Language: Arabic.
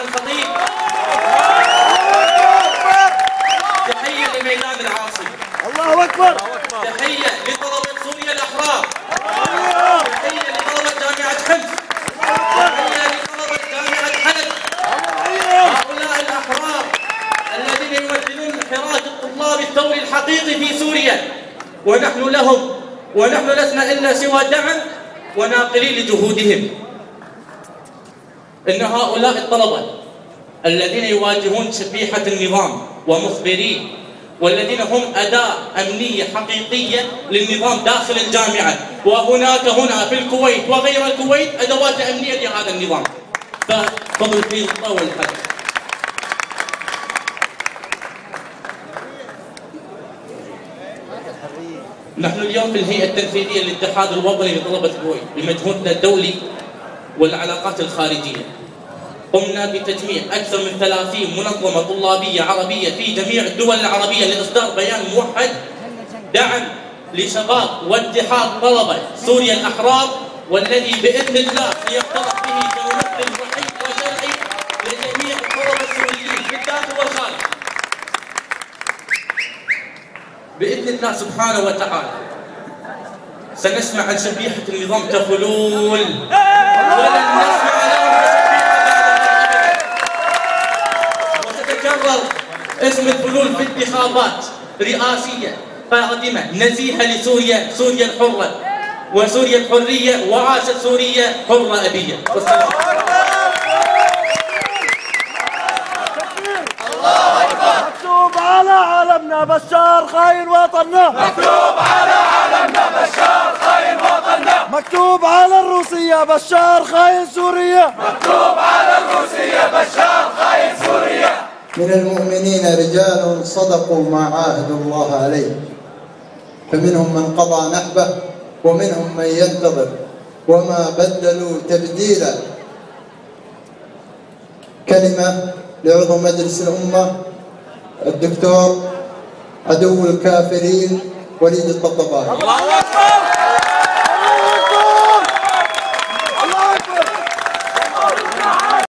الخطيب. تحية لميدان العاصي. الله أكبر. تحية لطلبة سوريا الأحرار. تحية لطلبة جامعة حمص. تحية لطلبة جامعة حلب. هؤلاء الأحرار الذين يمثلون حراك الطلاب الثوري الحقيقي في سوريا، ونحن لهم، ونحن لسنا إلا سوى دعم وناقلين لجهودهم. إن هؤلاء الطلبة الذين يواجهون شبيحة النظام ومخبرين، والذين هم أداة أمنية حقيقية للنظام داخل الجامعة، وهناك هنا في الكويت وغير الكويت أدوات أمنية لهذا النظام. ففضل في طول الحدث. نحن اليوم في الهيئة التنفيذية للاتحاد الوطني لطلبة الكويت بمجهودنا الدولي والعلاقات الخارجية قمنا بتجميع أكثر من 30 منظمة طلابية عربية في جميع الدول العربية لإصدار بيان موحد دعم لشباب واتحاد طلبة سوريا الأحرار، والذي بإذن الله سيختلط به كممثل صحي وشرعي لجميع الطلبة السوريين في الداخل والخارج بإذن الله سبحانه وتعالى. سنسمع عن شبيحة النظام كفلول، ولن نسمع لهم وتتكرر اسم الفلول في انتخابات رئاسية قادمة نزيهة لسوريا، سوريا الحرة وسوريا الحرية، وعاشت سوريا حرة أبية. مكتوب على علمنا بشار خاين وطننا. مكتوب على علمنا بشار خاين وطننا. مكتوب على الروسية بشار خاين سوريا. مكتوب على الروسية بشار خاين سوريا. من المؤمنين رجال صدقوا ما عاهدوا الله عليه، فمنهم من قضى نحبه ومنهم من ينتظر وما بدلوا تبديلا. كلمة لعضو مجلس الأمة الدكتور عدو الكافرين وليد الطبطباني. الله أكبر.